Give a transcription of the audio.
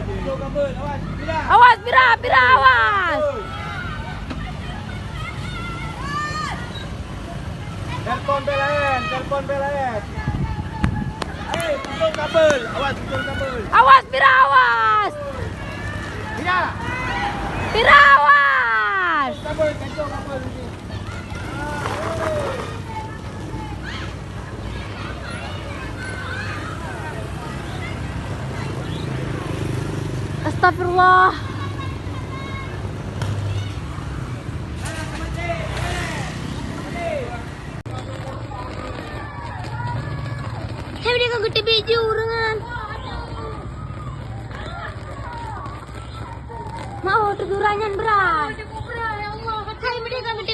Awas, Pira, awas. Telepon belain. Putus kabel. Awas, Pira, awas. Iya. Pira, awas. Kabel ini. Astagfirullah. Saya dia gede biju dengan. Mau tegurannya berat. Ya Allah, saya dia gede